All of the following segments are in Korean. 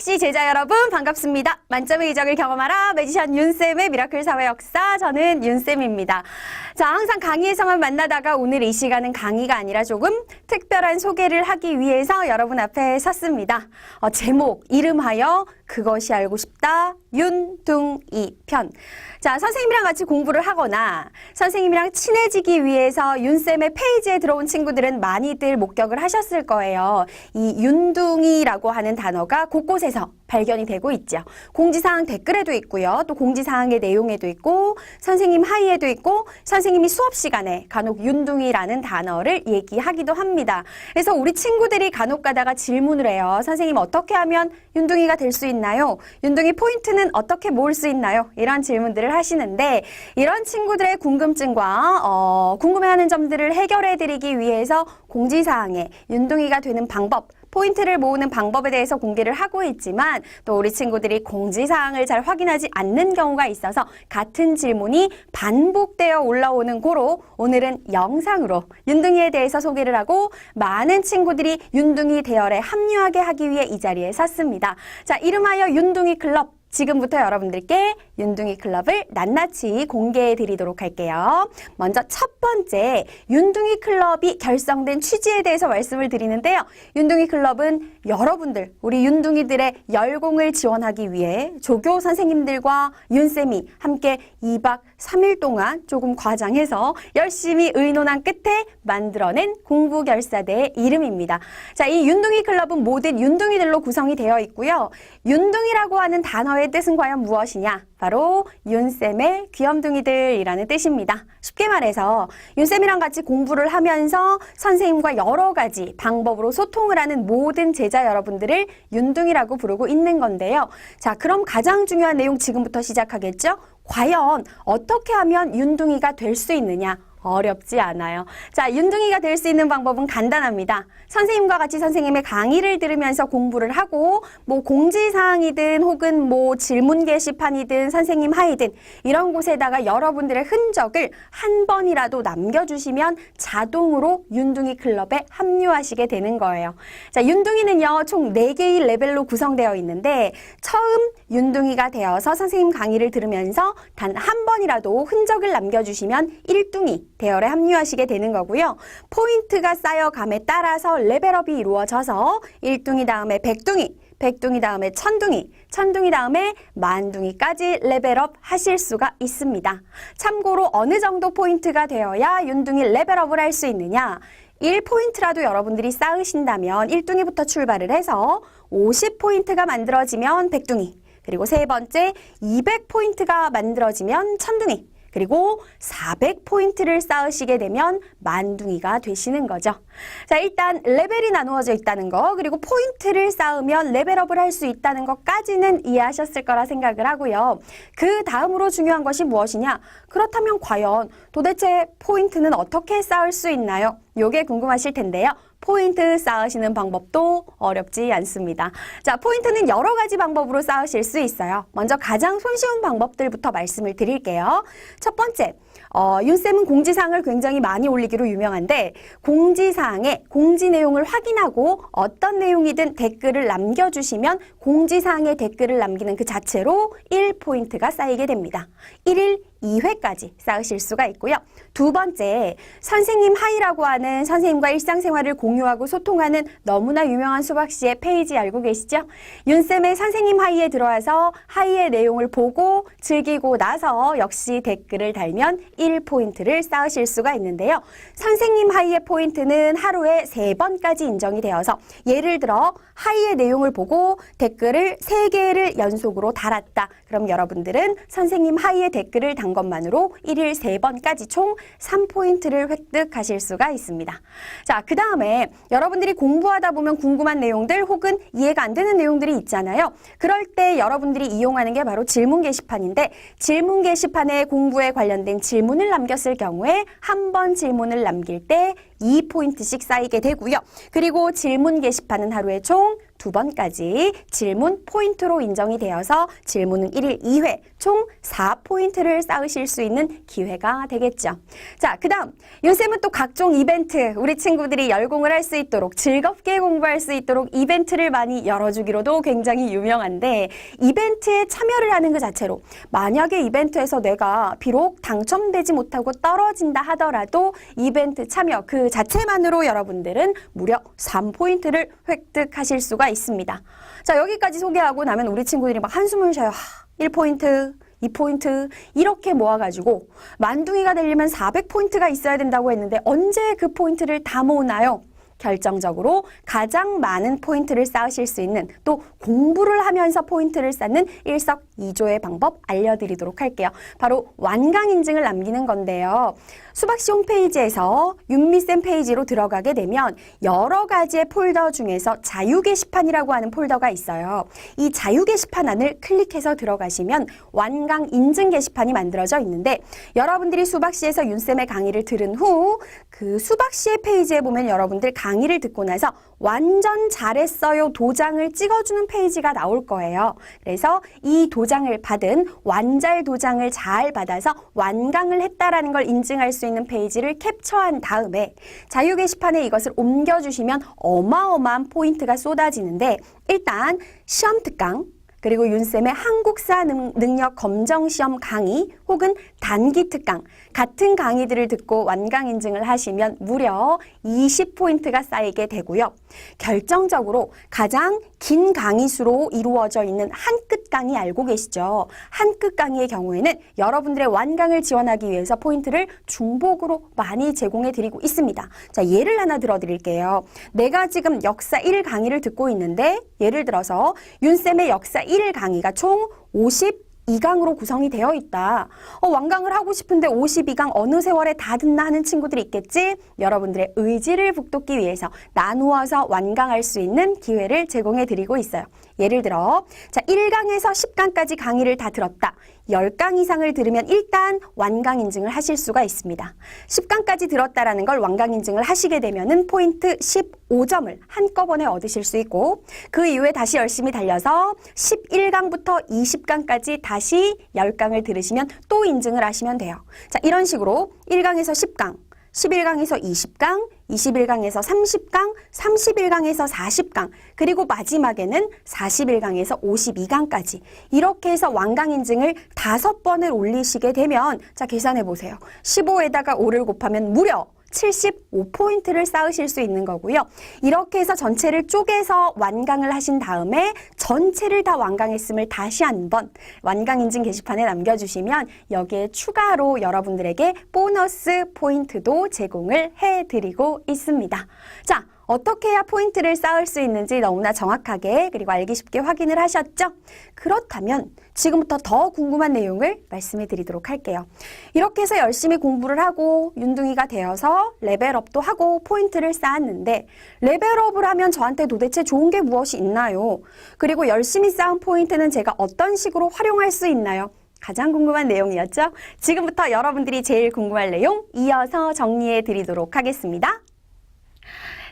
학시 제자 여러분 반갑습니다. 만점의 이적을 경험하라 매지션 윤쌤의 미라클 사회 역사, 저는 윤쌤입니다. 자, 항상 강의에서만 만나다가 오늘 이 시간은 강의가 아니라 조금 특별한 소개를 하기 위해서 여러분 앞에 섰습니다. 제목 이름하여 그것이 알고 싶다 윤둥이 편. 자, 선생님이랑 같이 공부를 하거나 선생님이랑 친해지기 위해서 윤쌤의 페이지에 들어온 친구들은 많이들 목격을 하셨을 거예요. 이 윤둥이라고 하는 단어가 곳곳에서 발견이 되고 있죠. 공지사항 댓글에도 있고요. 또 공지사항의 내용에도 있고 선생님 하이에도 있고 선생님이 수업 시간에 간혹 윤둥이라는 단어를 얘기하기도 합니다. 그래서 우리 친구들이 간혹 가다가 질문을 해요. 선생님, 어떻게 하면 윤둥이가 될 수 있나요? 윤둥이 포인트는 어떻게 모을 수 있나요? 이런 질문들을 하시는데, 이런 친구들의 궁금증과 궁금해하는 점들을 해결해드리기 위해서 공지사항에 윤둥이가 되는 방법, 포인트를 모으는 방법에 대해서 공개를 하고 있지만, 또 우리 친구들이 공지사항을 잘 확인하지 않는 경우가 있어서 같은 질문이 반복되어 올라오는 고로 오늘은 영상으로 윤둥이에 대해서 소개를 하고 많은 친구들이 윤둥이 대열에 합류하게 하기 위해 이 자리에 섰습니다. 자, 이름하여 윤둥이 클럽. 지금부터 여러분들께 윤둥이 클럽을 낱낱이 공개해 드리도록 할게요. 먼저 첫 번째, 윤둥이 클럽이 결성된 취지에 대해서 말씀을 드리는데요. 윤둥이 클럽은 여러분들, 우리 윤둥이들의 열공을 지원하기 위해 조교 선생님들과 윤쌤이 함께 2박 3일 동안 조금 과장해서 열심히 의논한 끝에 만들어낸 공부결사대의 이름입니다. 자, 이 윤둥이 클럽은 모든 윤둥이들로 구성이 되어 있고요. 윤둥이라고 하는 단어의 뜻은 과연 무엇이냐? 바로 윤쌤의 귀염둥이들이라는 뜻입니다. 쉽게 말해서 윤쌤이랑 같이 공부를 하면서 선생님과 여러 가지 방법으로 소통을 하는 모든 제자 여러분들을 윤둥이라고 부르고 있는 건데요. 자, 그럼 가장 중요한 내용 지금부터 시작하겠죠? 과연 어떻게 하면 윤둥이가 될 수 있느냐? 어렵지 않아요. 자, 윤둥이가 될 수 있는 방법은 간단합니다. 선생님과 같이 선생님의 강의를 들으면서 공부를 하고, 공지사항이든 혹은 질문 게시판이든 선생님 하이든 이런 곳에다가 여러분들의 흔적을 한 번이라도 남겨주시면 자동으로 윤둥이 클럽에 합류하시게 되는 거예요. 자, 윤둥이는요, 총 4개의 레벨로 구성되어 있는데, 처음 윤둥이가 되어서 선생님 강의를 들으면서 단 한 번이라도 흔적을 남겨주시면 1둥이 대열에 합류하시게 되는 거고요. 포인트가 쌓여감에 따라서 레벨업이 이루어져서 1둥이 다음에 100둥이, 100둥이 다음에 1000둥이, 1000둥이 다음에 만둥이까지 레벨업 하실 수가 있습니다. 참고로 어느 정도 포인트가 되어야 윤둥이 레벨업을 할 수 있느냐? 1포인트라도 여러분들이 쌓으신다면 1둥이부터 출발을 해서 50포인트가 만들어지면 100둥이, 그리고 세 번째 200포인트가 만들어지면 1000둥이, 그리고 400포인트를 쌓으시게 되면 만둥이가 되시는 거죠. 자, 일단 레벨이 나누어져 있다는 거, 그리고 포인트를 쌓으면 레벨업을 할 수 있다는 것까지는 이해하셨을 거라 생각을 하고요. 그 다음으로 중요한 것이 무엇이냐? 그렇다면 과연 도대체 포인트는 어떻게 쌓을 수 있나요? 요게 궁금하실 텐데요. 포인트 쌓으시는 방법도 어렵지 않습니다. 자, 포인트는 여러 가지 방법으로 쌓으실 수 있어요. 먼저 가장 손쉬운 방법들부터 말씀을 드릴게요. 첫 번째, 윤쌤은 공지사항을 굉장히 많이 올리기로 유명한데, 공지사항에 공지 내용을 확인하고 어떤 내용이든 댓글을 남겨주시면 공지사항에 댓글을 남기는 그 자체로 1포인트가 쌓이게 됩니다. 1일 2회까지 쌓으실 수가 있고요. 두 번째, 선생님 하이라고 하는 선생님과 일상생활을 공유하고 소통하는 너무나 유명한 수박씨의 페이지 알고 계시죠? 윤쌤의 선생님 하이에 들어와서 하이의 내용을 보고 즐기고 나서 역시 댓글을 달면 1포인트를 쌓으실 수가 있는데요. 선생님 하이의 포인트는 하루에 3번까지 인정이 되어서, 예를 들어 하이의 내용을 보고 댓글을 3개를 연속으로 달았다. 그럼 여러분들은 선생님 하이의 댓글을 단 것만으로 1일 3번까지 총 3포인트를 획득하실 수가 있습니다. 자, 그 다음에 여러분들이 공부하다 보면 궁금한 내용들 혹은 이해가 안 되는 내용들이 있잖아요. 그럴 때 여러분들이 이용하는 게 바로 질문 게시판인데, 질문 게시판에 공부에 관련된 질문을 남겼을 경우에 한 번 질문을 남길 때 2포인트씩 쌓이게 되고요. 그리고 질문 게시판은 하루에 총 2번까지 질문 포인트로 인정이 되어서 질문은 1일 2회, 총 4포인트를 쌓으실 수 있는 기회가 되겠죠. 자, 그 다음 윤쌤은 또 각종 이벤트, 우리 친구들이 열공을 할 수 있도록 즐겁게 공부할 수 있도록 이벤트를 많이 열어주기로도 굉장히 유명한데, 이벤트에 참여를 하는 그 자체로 만약에 이벤트에서 내가 비록 당첨되지 못하고 떨어진다 하더라도 이벤트 참여 그 자체만으로 여러분들은 무려 3포인트를 획득하실 수가 있습니다. 자, 여기까지 소개하고 나면 우리 친구들이 막 한숨을 쉬어요. 1포인트, 2포인트 이렇게 모아가지고 만둥이가 되려면 400포인트가 있어야 된다고 했는데 언제 그 포인트를 다 모으나요? 결정적으로 가장 많은 포인트를 쌓으실 수 있는, 또 공부를 하면서 포인트를 쌓는 일석이조의 방법 알려드리도록 할게요. 바로 완강 인증을 남기는 건데요. 수박시 홈페이지에서 윤미쌤 페이지로 들어가게 되면 여러 가지의 폴더 중에서 자유 게시판이라고 하는 폴더가 있어요. 이 자유 게시판 안을 클릭해서 들어가시면 완강 인증 게시판이 만들어져 있는데, 여러분들이 수박시에서 윤쌤의 강의를 들은 후 그 수박시의 페이지에 보면 여러분들 강의를 듣고 나서 완전 잘했어요 도장을 찍어주는 페이지가 나올 거예요. 그래서 이 도장을 받은 완잘 도장을 잘 받아서 완강을 했다라는 걸 인증할 수 있는 페이지를 캡처한 다음에 자유 게시판에 이것을 옮겨주시면 어마어마한 포인트가 쏟아지는데, 일단 시험 특강, 그리고 윤쌤의 한국사 능력 검정시험 강의 혹은 단기 특강 같은 강의들을 듣고 완강 인증을 하시면 무려 20포인트가 쌓이게 되고요. 결정적으로 가장 긴 강의 수로 이루어져 있는 한끝 강의 알고 계시죠? 한끝 강의의 경우에는 여러분들의 완강을 지원하기 위해서 포인트를 중복으로 많이 제공해 드리고 있습니다. 자, 예를 하나 들어드릴게요. 내가 지금 역사 1 강의를 듣고 있는데, 예를 들어서 윤쌤의 역사 1 강의가 총 52강으로 구성이 되어 있다. 완강을 하고 싶은데 52강 어느 세월에 다 듣나 하는 친구들이 있겠지? 여러분들의 의지를 북돋기 위해서 나누어서 완강할 수 있는 기회를 제공해 드리고 있어요. 예를 들어, 자, 1강에서 10강까지 강의를 다 들었다. 10강 이상을 들으면 일단 완강 인증을 하실 수가 있습니다. 10강까지 들었다라는 걸 완강 인증을 하시게 되면은 포인트 15점을 한꺼번에 얻으실 수 있고, 그 이후에 다시 열심히 달려서 11강부터 20강까지 다시 10강을 들으시면 또 인증을 하시면 돼요. 자, 이런 식으로 1강에서 10강, 11강에서 20강, 21강에서 30강, 31강에서 40강, 그리고 마지막에는 41강에서 52강까지 이렇게 해서 완강 인증을 5번을 올리시게 되면, 자, 계산해 보세요. 15에다가 5를 곱하면 무려 75포인트를 쌓으실 수 있는 거고요. 이렇게 해서 전체를 쪼개서 완강을 하신 다음에 전체를 다 완강했음을 다시 한번 완강 인증 게시판에 남겨주시면 여기에 추가로 여러분들에게 보너스 포인트도 제공을 해드리고 있습니다. 자, 어떻게 해야 포인트를 쌓을 수 있는지 너무나 정확하게 그리고 알기 쉽게 확인을 하셨죠? 그렇다면 지금부터 더 궁금한 내용을 말씀해 드리도록 할게요. 이렇게 해서 열심히 공부를 하고 윤둥이가 되어서 레벨업도 하고 포인트를 쌓았는데, 레벨업을 하면 저한테 도대체 좋은 게 무엇이 있나요? 그리고 열심히 쌓은 포인트는 제가 어떤 식으로 활용할 수 있나요? 가장 궁금한 내용이었죠? 지금부터 여러분들이 제일 궁금할 내용 이어서 정리해 드리도록 하겠습니다.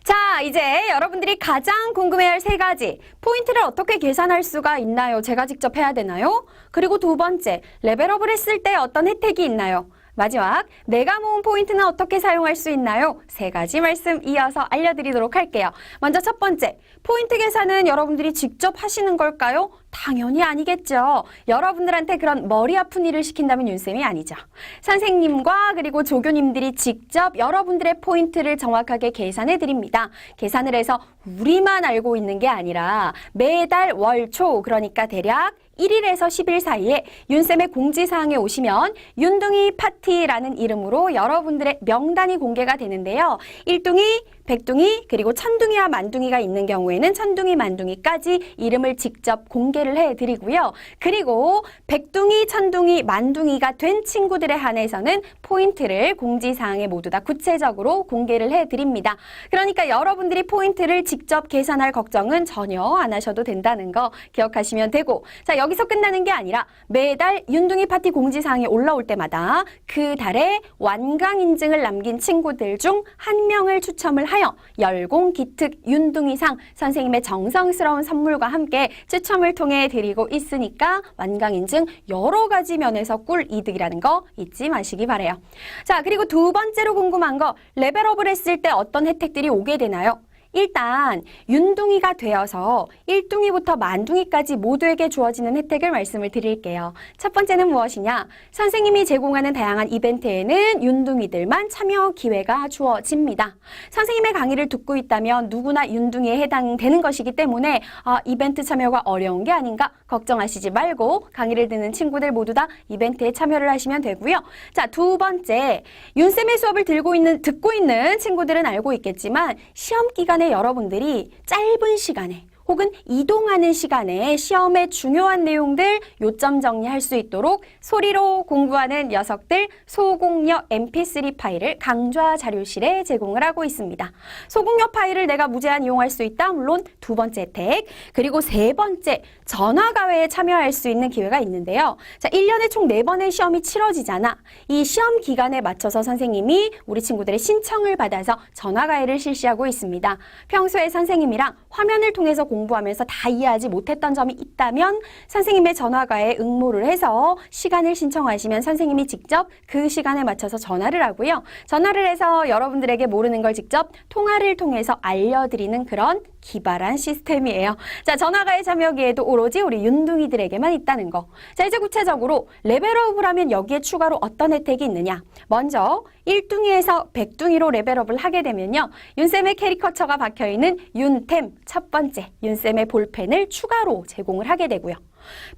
자, 이제 여러분들이 가장 궁금해할 3가지. 포인트를 어떻게 계산할 수가 있나요? 제가 직접 해야 되나요? 그리고 2번째, 레벨업을 했을 때 어떤 혜택이 있나요? 마지막, 내가 모은 포인트는 어떻게 사용할 수 있나요? 3가지 말씀 이어서 알려드리도록 할게요. 먼저 첫 번째, 포인트 계산은 여러분들이 직접 하시는 걸까요? 당연히 아니겠죠. 여러분들한테 그런 머리 아픈 일을 시킨다면 윤쌤이 아니죠. 선생님과 그리고 조교님들이 직접 여러분들의 포인트를 정확하게 계산해 드립니다. 계산을 해서 우리만 알고 있는 게 아니라 매달 월 초, 그러니까 대략 1일에서 10일 사이에 윤쌤의 공지사항에 오시면 윤둥이 파티라는 이름으로 여러분들의 명단이 공개가 되는데요. 1둥이, 백둥이, 그리고 천둥이와 만둥이가 있는 경우에는 천둥이, 만둥이까지 이름을 직접 공개를 해드리고요. 그리고 백둥이, 천둥이, 만둥이가 된 친구들에 한해서는 포인트를 공지사항에 모두 다 구체적으로 공개를 해드립니다. 그러니까 여러분들이 포인트를 직접 계산할 걱정은 전혀 안 하셔도 된다는 거 기억하시면 되고, 자, 여기서 끝나는 게 아니라 매달 윤둥이 파티 공지사항이 올라올 때마다 그 달에 완강 인증을 남긴 친구들 중 한 명을 추첨을 하여 열공기특 윤둥이상 선생님의 정성스러운 선물과 함께 추첨을 통해 드리고 있으니까 완강 인증 여러 가지 면에서 꿀 이득이라는 거 잊지 마시기 바래요. 자, 그리고 두 번째로 궁금한 거, 레벨업을 했을 때 어떤 혜택들이 오게 되나요? 일단 윤둥이가 되어서 1둥이부터 만둥이까지 모두에게 주어지는 혜택을 말씀을 드릴게요. 첫 번째는 무엇이냐? 선생님이 제공하는 다양한 이벤트에는 윤둥이들만 참여 기회가 주어집니다. 선생님의 강의를 듣고 있다면 누구나 윤둥이에 해당되는 것이기 때문에 이벤트 참여가 어려운 게 아닌가 걱정하시지 말고 강의를 듣는 친구들 모두 다 이벤트에 참여를 하시면 되고요. 자, 두 번째, 윤쌤의 수업을 듣고 있는 친구들은 알고 있겠지만 시험 기간에 여러분들이 짧은 시간에 혹은 이동하는 시간에 시험의 중요한 내용들 요점 정리할 수 있도록 소리로 공부하는 녀석들 소공여 mp3 파일을 강좌 자료실에 제공을 하고 있습니다. 소공여 파일을 내가 무제한 이용할 수 있다. 물론 두 번째 혜택. 그리고 세 번째, 전화가회에 참여할 수 있는 기회가 있는데요. 자, 1년에 총 4번의 시험이 치러지잖아. 이 시험 기간에 맞춰서 선생님이 우리 친구들의 신청을 받아서 전화가회를 실시하고 있습니다. 평소에 선생님이랑 화면을 통해서 공부하면서 다 이해하지 못했던 점이 있다면 선생님의 전화가에 응모를 해서 시간을 신청하시면 선생님이 직접 그 시간에 맞춰서 전화를 하고요. 전화를 해서 여러분들에게 모르는 걸 직접 통화를 통해서 알려드리는 그런 기발한 시스템이에요. 자, 전화가에 참여기에도 오로지 우리 윤둥이들에게만 있다는 거. 자, 이제 구체적으로 레벨업을 하면 여기에 추가로 어떤 혜택이 있느냐. 먼저 1둥이에서 100둥이로 레벨업을 하게 되면요. 윤쌤의 캐리커처가 박혀있는 윤템 첫 번째 윤쌤의 볼펜을 추가로 제공을 하게 되고요.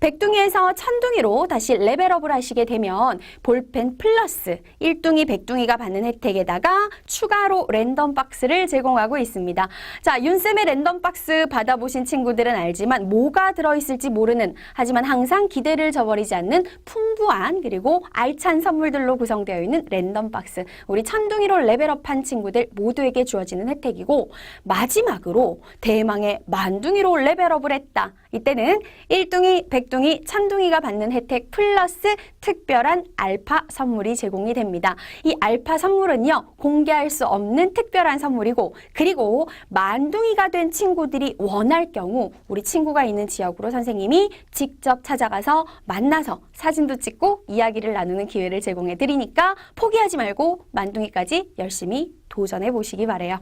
100둥이에서 1000둥이로 다시 레벨업을 하시게 되면 볼펜 플러스 1둥이, 100둥이가 받는 혜택에다가 추가로 랜덤 박스를 제공하고 있습니다. 자, 윤쌤의 랜덤 박스 받아보신 친구들은 알지만 뭐가 들어있을지 모르는, 하지만 항상 기대를 저버리지 않는 풍부한 그리고 알찬 선물들로 구성되어 있는 랜덤 박스. 우리 1000둥이로 레벨업한 친구들 모두에게 주어지는 혜택이고, 마지막으로 대망의 만둥이로 레벨업을 했다. 이때는 1둥이, 100둥이, 1000둥이가 받는 혜택 플러스 특별한 알파 선물이 제공이 됩니다. 이 알파 선물은요, 공개할 수 없는 특별한 선물이고, 그리고 만둥이가 된 친구들이 원할 경우 우리 친구가 있는 지역으로 선생님이 직접 찾아가서 만나서 사진도 찍고 이야기를 나누는 기회를 제공해 드리니까 포기하지 말고 만둥이까지 열심히 도전해 보시기 바래요.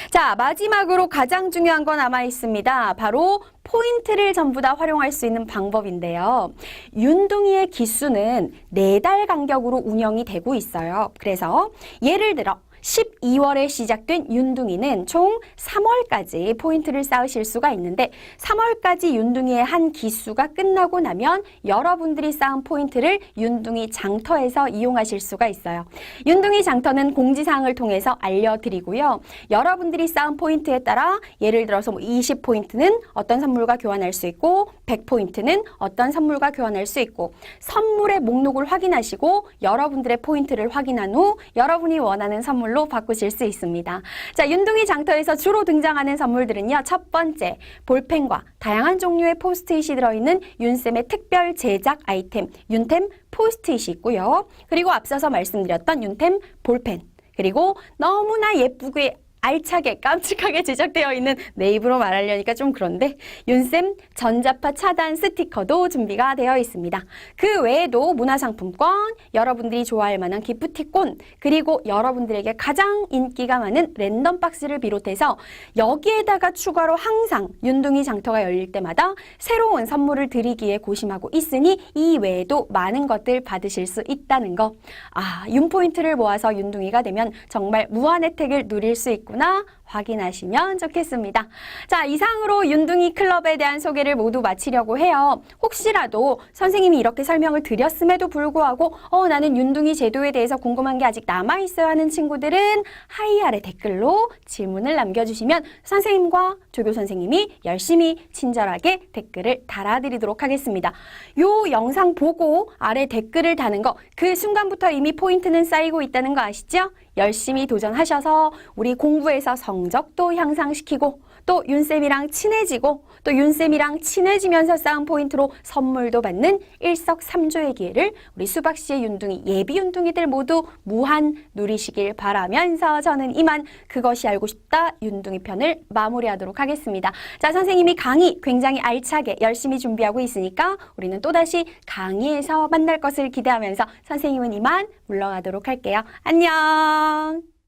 자, 마지막으로 가장 중요한 건 남아 있습니다. 바로 포인트를 전부 다 활용할 수 있는 방법인데요. 윤둥이의 기수는 4달 간격으로 운영이 되고 있어요. 그래서 예를 들어 12월에 시작된 윤둥이는 총 3월까지 포인트를 쌓으실 수가 있는데, 3월까지 윤둥이의 한 기수가 끝나고 나면 여러분들이 쌓은 포인트를 윤둥이 장터에서 이용하실 수가 있어요. 윤둥이 장터는 공지사항을 통해서 알려드리고요. 여러분들이 쌓은 포인트에 따라 예를 들어서 20포인트는 어떤 선물과 교환할 수 있고, 100포인트는 어떤 선물과 교환할 수 있고, 선물의 목록을 확인하시고 여러분들의 포인트를 확인한 후 여러분이 원하는 선물로 바꾸실 수 있습니다. 자, 윤둥이 장터에서 주로 등장하는 선물들은요. 첫 번째, 볼펜과 다양한 종류의 포스트잇이 들어있는 윤쌤의 특별 제작 아이템 윤템 포스트잇이 있고요. 그리고 앞서서 말씀드렸던 윤템 볼펜, 그리고 너무나 예쁘게 알차게 깜찍하게 제작되어 있는, 내 입으로 말하려니까 좀 그런데, 윤쌤 전자파 차단 스티커도 준비가 되어 있습니다. 그 외에도 문화상품권, 여러분들이 좋아할 만한 기프티콘, 그리고 여러분들에게 가장 인기가 많은 랜덤 박스를 비롯해서 여기에다가 추가로 항상 윤둥이 장터가 열릴 때마다 새로운 선물을 드리기에 고심하고 있으니 이 외에도 많은 것들 받으실 수 있다는 거. 윤포인트를 모아서 윤둥이가 되면 정말 무한 혜택을 누릴 수 있고 구나 확인하시면 좋겠습니다. 자, 이상으로 윤둥이 클럽에 대한 소개를 모두 마치려고 해요. 혹시라도 선생님이 이렇게 설명을 드렸음에도 불구하고 나는 윤둥이 제도에 대해서 궁금한 게 아직 남아있어요 하는 친구들은 하이 아래 댓글로 질문을 남겨주시면 선생님과 조교 선생님이 열심히 친절하게 댓글을 달아드리도록 하겠습니다. 요 영상 보고 아래 댓글을 다는 거, 그 순간부터 이미 포인트는 쌓이고 있다는 거 아시죠? 열심히 도전하셔서 우리 공부에서 성적도 향상시키고 또 윤쌤이랑 친해지고 또 윤쌤이랑 친해지면서 쌓은 포인트로 선물도 받는 일석삼조의 기회를 우리 수박씨의 윤둥이 예비 윤둥이들 모두 무한 누리시길 바라면서 저는 이만 그것이 알고 싶다 윤둥이 편을 마무리하도록 하겠습니다. 자, 선생님이 강의 굉장히 알차게 열심히 준비하고 있으니까 우리는 또다시 강의에서 만날 것을 기대하면서 선생님은 이만 물러가도록 할게요. 안녕.